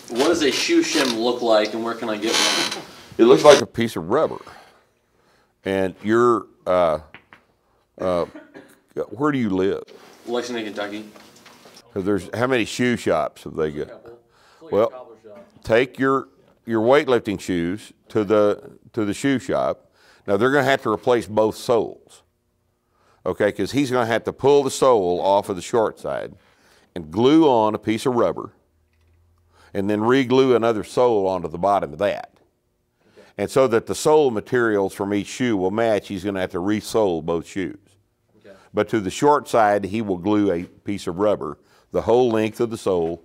What does a shoe shim look like, and where can I get one? It looks like a piece of rubber. And you're, where do you live? Lexington, Kentucky. There's how many shoe shops have they got? Well, take your weightlifting shoes to the shoe shop. Now they're going to have to replace both soles, okay? Because he's going to have to pull the sole off of the short side and glue on a piece of rubber, and then re-glue another sole onto the bottom of that. Okay. And so that the sole materials from each shoe will match, he's going to have to re-sole both shoes. Okay. But to the short side, he will glue a piece of rubber the whole length of the sole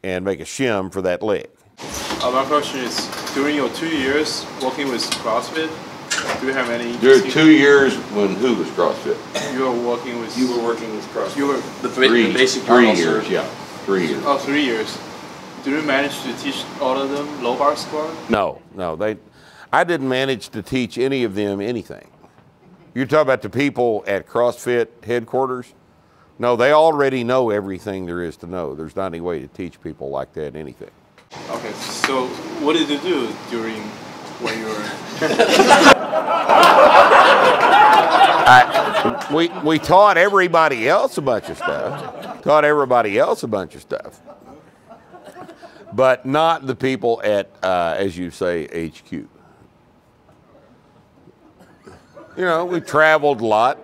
and make a shim for that leg. My question is, during your 2 years working with CrossFit, do you have any... During 2 years when who was CrossFit? You were working with... You were working with CrossFit. You were... The basic 3 years, yeah. 3 years. Oh, 3 years. Did you manage to teach all of them low bar squat? No. I didn't manage to teach any of them anything. You're talking about the people at CrossFit headquarters? No, they already know everything there is to know. There's not any way to teach people like that anything. Okay, so what did you do during when you were... We taught everybody else a bunch of stuff. But not the people at, as you say, HQ. You know, we traveled a lot.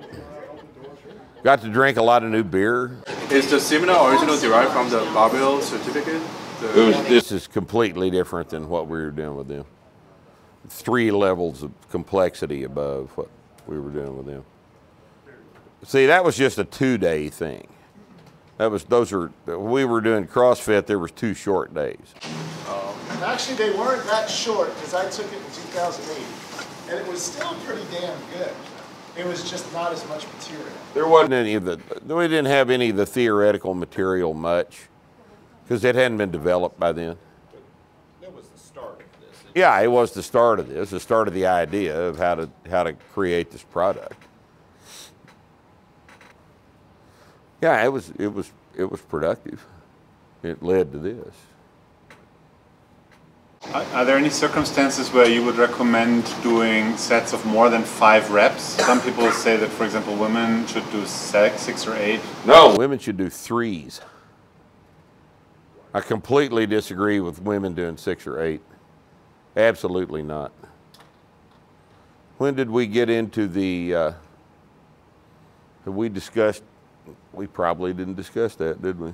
Got to drink a lot of new beer. Is the seminar original derived from the barbell certificate? This is completely different than what we were doing with them. 3 levels of complexity above what we were doing with them. See, that was just a 2-day thing. We were doing CrossFit, there was 2 short days. Actually, they weren't that short because I took it in 2008, and it was still pretty damn good. It was just not as much material. There wasn't any of we didn't have any of the theoretical material much because it hadn't been developed by then. It was the start of this. Yeah, it was the start of this, the start of the idea of how to create this product. Yeah, it was productive. It led to this. Are there any circumstances where you would recommend doing sets of more than 5 reps? Some people say that, for example, women should do 6 or 8. No, women should do 3s. I completely disagree with women doing 6 or 8. Absolutely not. When did we get into the, have we discussed, we probably didn't discuss that, did we?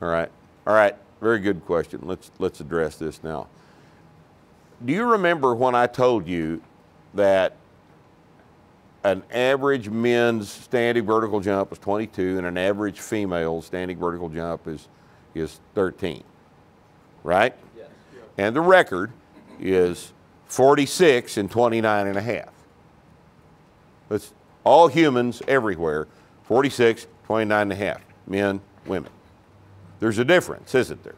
All right, very good question. Let's address this now. Do you remember when I told you that an average men's standing vertical jump was 22 and an average female standing vertical jump is 13, right? Yes. And the record is 46 and 29 and a half. That's all humans everywhere, 46, 29 and a half, men, women. There's a difference, isn't there?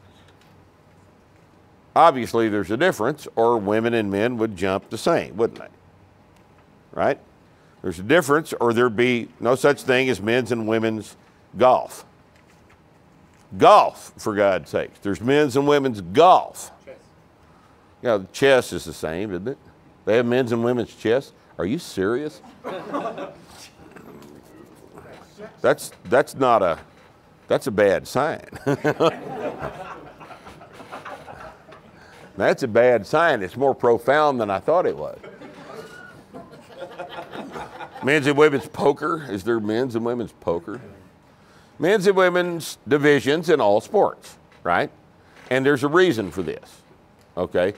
Obviously there's a difference, or women and men would jump the same, wouldn't they? Right? There's a difference, or there'd be no such thing as men's and women's golf. Golf, for God's sakes. There's men's and women's golf. Chess. Yeah, the chess is the same, isn't it? They have men's and women's chess. Are you serious? That's a bad sign. That's a bad sign. It's more profound than I thought it was. Men's and women's poker. Is there men's and women's poker? Men's and women's divisions in all sports, right? And there's a reason for this, okay?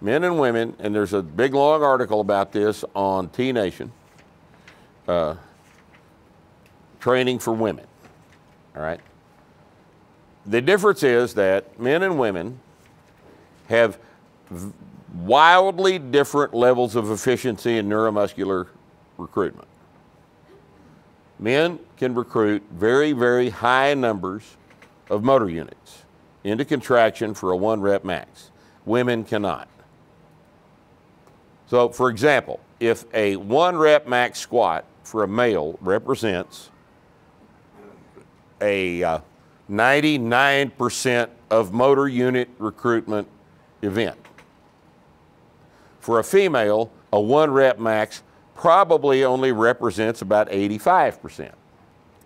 Men and women, and there's a big long article about this on T-Nation, training for women, all right? The difference is that men and women have wildly different levels of efficiency in neuromuscular recruitment. Men can recruit very, very high numbers of motor units into contraction for a 1 rep max. Women cannot. So, for example, if a 1 rep max squat for a male represents a 99% of motor unit recruitment event. For a female, a 1 rep max probably only represents about 85%.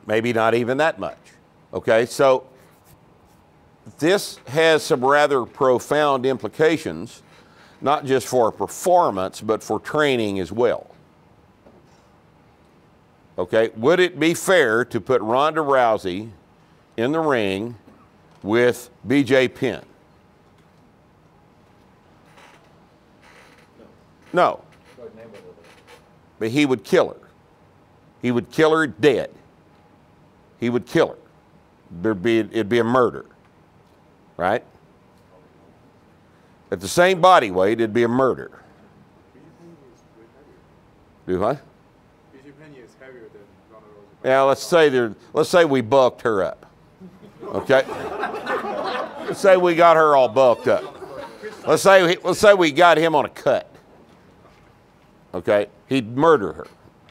Maybe not even that much. Okay, so this has some rather profound implications, not just for performance, but for training as well. Okay, would it be fair to put Ronda Rousey in the ring with BJ Penn? No. But he would kill her. He would kill her dead. He would kill her. It'd be a murder, right? At the same body weight, it'd be a murder. Do what? Yeah, let's say we bulked her up. Okay? Let's say we got her all bulked up. Let's say we got him on a cut. Okay? He'd murder her,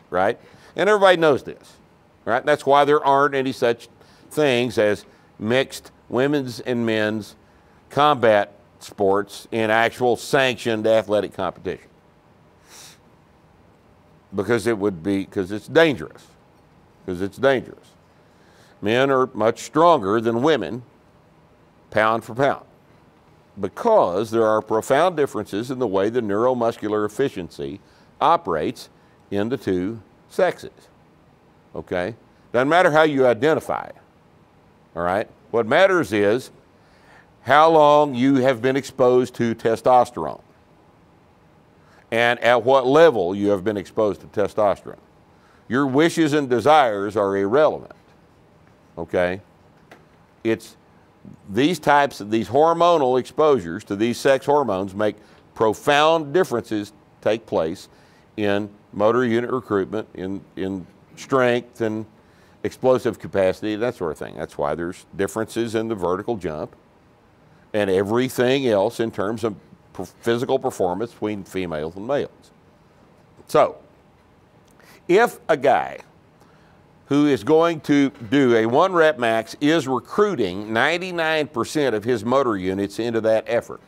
right? And everybody knows this, right? That's why there aren't any such things as mixed women's and men's combat sports in actual sanctioned athletic competition. Because it's dangerous. Because it's dangerous. Men are much stronger than women, pound for pound, because there are profound differences in the way the neuromuscular efficiency operates in the two sexes. Okay? Doesn't matter how you identify. All right? What matters is how long you have been exposed to testosterone and at what level you have been exposed to testosterone. Your wishes and desires are irrelevant, okay? It's these hormonal exposures to these sex hormones make profound differences take place in motor unit recruitment, in strength and explosive capacity, that sort of thing. That's why there's differences in the vertical jump and everything else in terms of physical performance between females and males. So, if a guy who is going to do a 1 rep max is recruiting 99% of his motor units into that effort,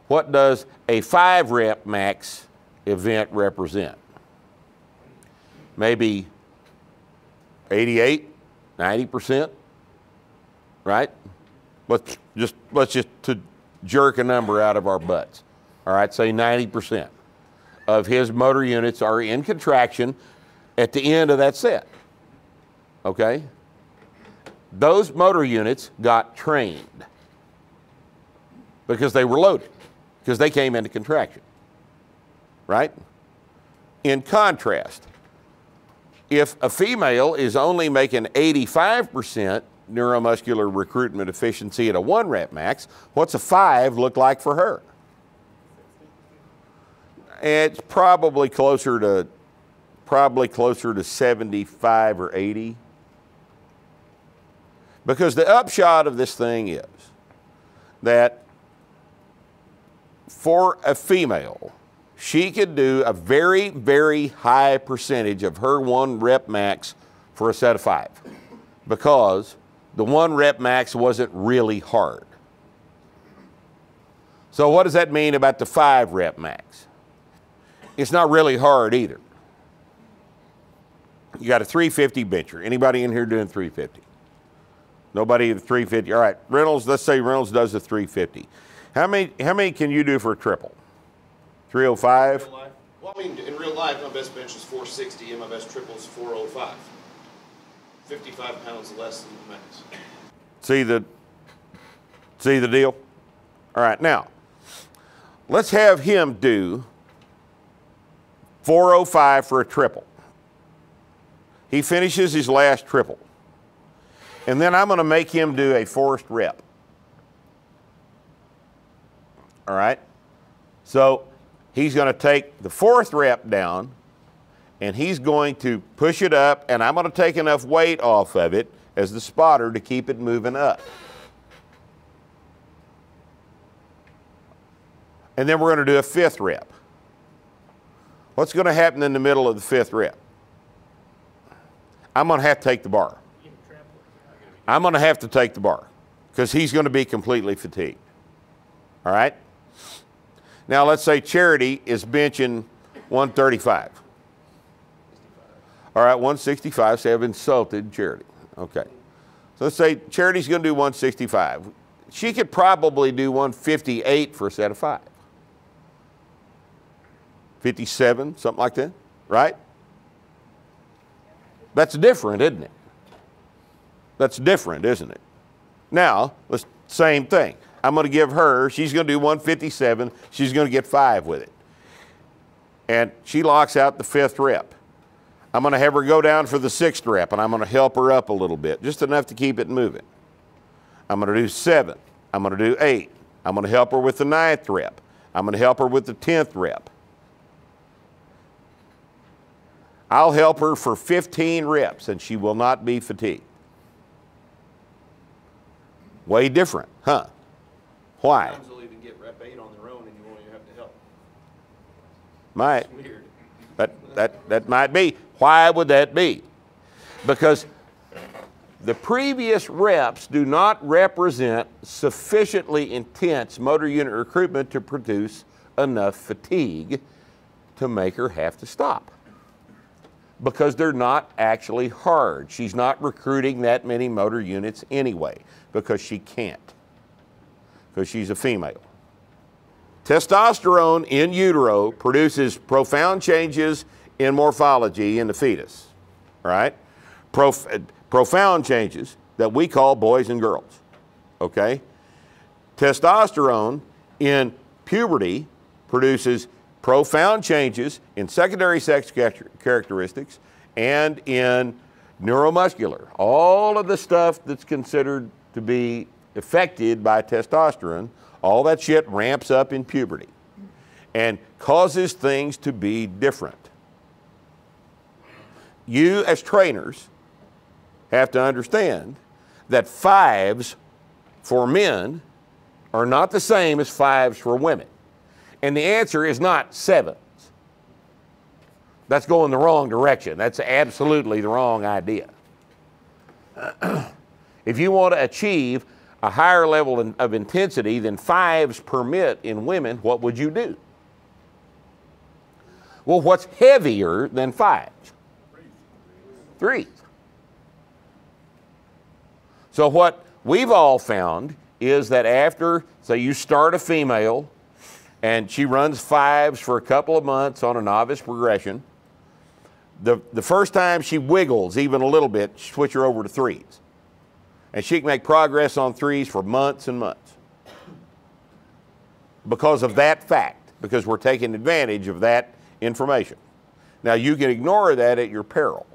what does a 5 rep max event represent? Maybe 88, 90%, right? Let's just to jerk a number out of our butts. All right, say 90% of his motor units are in contraction at the end of that set. Okay? Those motor units got trained because they were loaded, because they came into contraction. Right? In contrast, if a female is only making 85% neuromuscular recruitment efficiency at a 1 rep max, what's a 5 look like for her? It's probably closer to 75 or 80. Because the upshot of this thing is that for a female, she could do a very, very high percentage of her 1 rep max for a set of 5, because the 1 rep max wasn't really hard. So what does that mean about the 5 rep max? It's not really hard either. You got a 350 bencher. Anybody in here doing 350? Nobody at 350. All right, Reynolds, let's say Reynolds does a 350. How many can you do for a triple? 305? Well, I mean, in real life, my best bench is 460 and my best triple is 405. 55 pounds less than the max. See the deal? All right, now, let's have him do 405 for a triple. He finishes his last triple. And then I'm going to make him do a forced rep. All right? So he's going to take the 4th rep down, and he's going to push it up, and I'm going to take enough weight off of it as the spotter to keep it moving up. And then we're going to do a 5th rep. What's going to happen in the middle of the 5th rep? I'm going to have to take the bar. I'm going to have to take the bar because he's going to be completely fatigued. All right? Now, let's say Charity is benching 135. All right, 165, say I've insulted Charity. Okay. So let's say Charity's going to do 165. She could probably do 158 for a set of 5. 57, something like that, right? That's different, isn't it? That's different, isn't it? Now, same thing. I'm going to give her, she's going to do 157. She's going to get 5 with it. And she locks out the 5th rep. I'm going to have her go down for the 6th rep, and I'm going to help her up a little bit, just enough to keep it moving. I'm going to do 7. I'm going to do 8. I'm going to help her with the 9th rep. I'm going to help her with the 10th rep. I'll help her for 15 reps, and she will not be fatigued. Way different, huh? Why? Sometimes they'll even get rep 8 on their own and you won't even have to help. Might. It's weird. That might be. Why would that be? Because the previous reps do not represent sufficiently intense motor unit recruitment to produce enough fatigue to make her have to stop. Because they're not actually hard. She's not recruiting that many motor units anyway, because she can't, because she's a female. Testosterone in utero produces profound changes in morphology in the fetus, right? Profound changes that we call boys and girls, okay? Testosterone in puberty produces profound changes in secondary sex characteristics and in neuromuscular. All of the stuff that's considered to be affected by testosterone, all that shit ramps up in puberty and causes things to be different. You as trainers have to understand that 5s for men are not the same as 5s for women. And the answer is not 7s. That's going the wrong direction. That's absolutely the wrong idea. If you want to achieve a higher level of intensity than 5s permit in women, what would you do? Well, what's heavier than 5s? 3s. So what we've all found is that after, say you start a female and she runs 5s for a couple of months on a novice progression, the first time she wiggles even a little bit, switch her over to 3s. And she can make progress on 3s for months and months. Because of that fact, because we're taking advantage of that information. Now you can ignore that at your peril.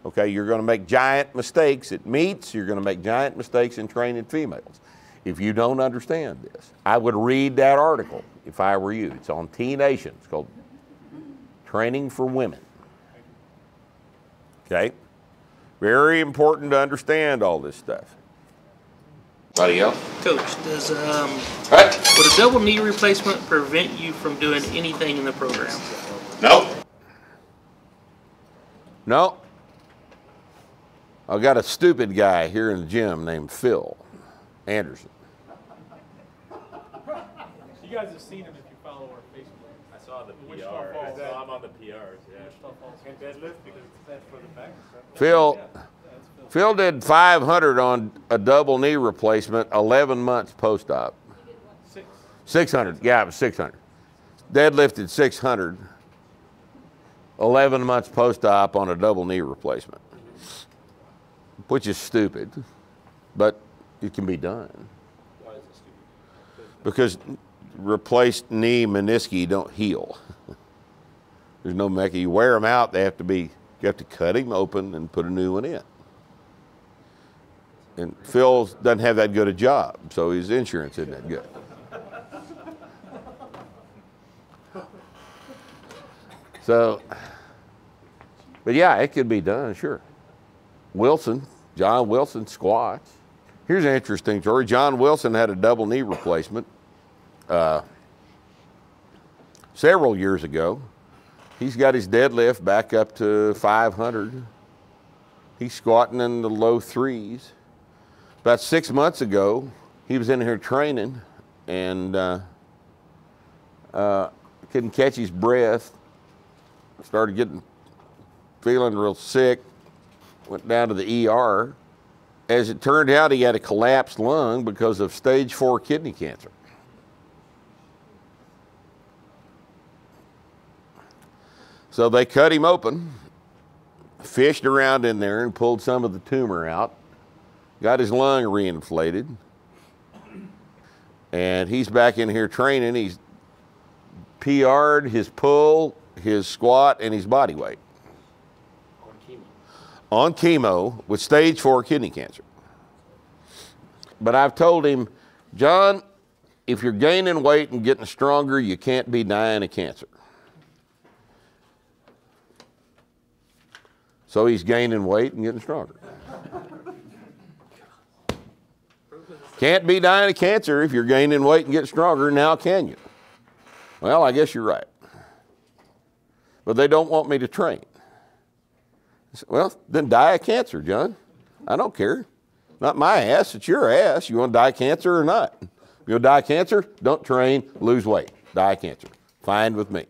Okay, you're going to make giant mistakes at meets, you're going to make giant mistakes in training females. If you don't understand this, I would read that article if I were you. It's on T-Nation. It's called Training for Women. Okay? Very important to understand all this stuff. Anybody else? Coach, does What? would a double knee replacement prevent you from doing anything in the program? No. No. I've got a stupid guy here in the gym named Phil Anderson. You guys have seen him if you follow our Facebook. I saw the Wichita PR. Falls. I saw him on the PRs. Yeah. Wichita Falls. And deadlift because that's for the back. Phil did 500 on a double knee replacement 11 months post-op. 600, yeah, it was 600. Deadlifted 600, 11 months post-op on a double knee replacement, which is stupid, but it can be done. Why is it stupid? Because replaced knee menisci don't heal. There's no mecha. You wear them out, you have to cut him open and put a new one in. And Phil doesn't have that good a job, so his insurance isn't that good. So, but yeah, it could be done, sure. John Wilson squats. Here's an interesting story. John Wilson had a double knee replacement several years ago. He's got his deadlift back up to 500. He's squatting in the low threes. About 6 months ago, he was in here training and couldn't catch his breath. Started feeling real sick. Went down to the ER. As it turned out, he had a collapsed lung because of stage 4 kidney cancer. So they cut him open, fished around in there and pulled some of the tumor out, got his lung reinflated, and he's back in here training. He's PR'd his pull, his squat, and his body weight. On chemo with stage 4 kidney cancer. But I've told him, John, if you're gaining weight and getting stronger, you can't be dying of cancer. So he's gaining weight and getting stronger. Can't be dying of cancer if you're gaining weight and getting stronger, now can you? Well, I guess you're right. But they don't want me to train. I said, well, then die of cancer, John. I don't care. Not my ass, it's your ass. You want to die of cancer or not? You'll die of cancer, don't train, lose weight. Die of cancer. Fine with me.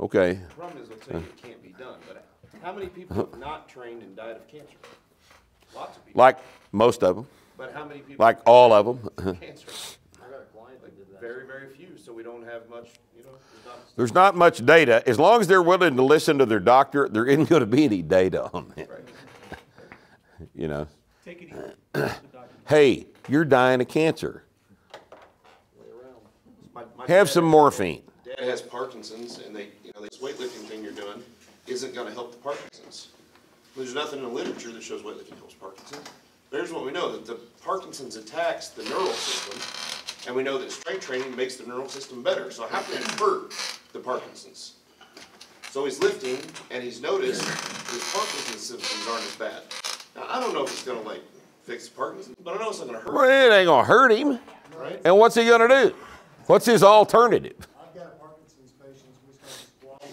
Okay. The problem is they'll tell you it can't be done, but how many people have not trained and died of cancer? Lots of people. Like most of them. But how many people? Like all of them. Cancer. I got a client that did that. Very, very few, so we don't have much, you know. There's not much data. As long as they're willing to listen to their doctor, there isn't going to be any data on it. Right. You know. Take it easy. Hey, you're dying of cancer. Have some morphine. Dad has Parkinson's, and this weightlifting thing you're doing isn't going to help the Parkinson's. There's nothing in the literature that shows weightlifting helps Parkinson's. There's what we know, that the Parkinson's attacks the neural system, and we know that strength training makes the neural system better. So how can it hurt the Parkinson's? So he's lifting, and he's noticed his Parkinson's symptoms aren't as bad. Now, I don't know if it's going to, fix the Parkinson's, but I know it's not going to hurt Well, it ain't going to hurt him. Right? And what's he going to do? What's his alternative? I've got a Parkinson's patient who started squatting.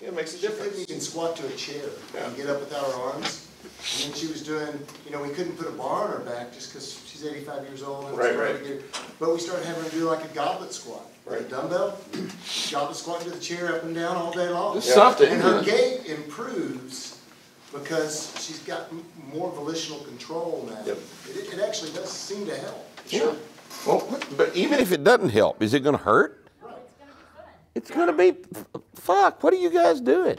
Yeah, it makes a She couldn't difference. even squat to a chair and get up without her arms. And then she was doing, we couldn't put a bar on her back just because she's 85 years old. And Right. But we started having her do like a goblet squat. Right. With a dumbbell, goblet squat to the chair up and down all day long. It's something. And her gait improves because she's got more volitional control now. Yep. It actually does seem to help. Sure. Well, but even if it doesn't help, is it going to hurt? It's going to be, fuck, what are you guys doing,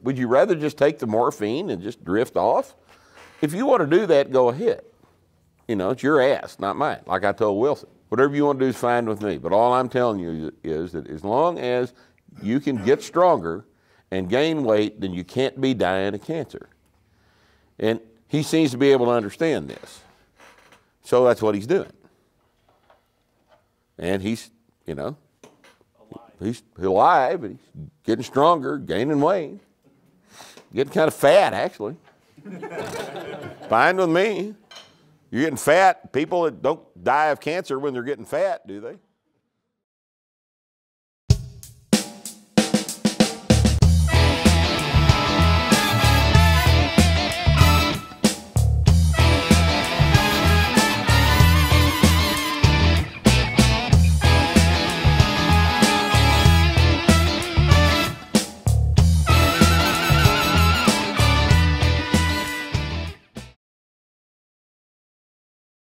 Would you rather just take the morphine and just drift off? If you want to do that, go ahead. It's your ass, not mine, like I told Wilson. Whatever you want to do is fine with me. But all I'm telling you is that as long as you can get stronger and gain weight, then you can't be dying of cancer. And he seems to be able to understand this. So that's what he's doing. And he's alive, but he's getting stronger, gaining weight, getting kind of fat, actually. Fine with me. You're getting fat. People that don't die of cancer when they're getting fat, do they?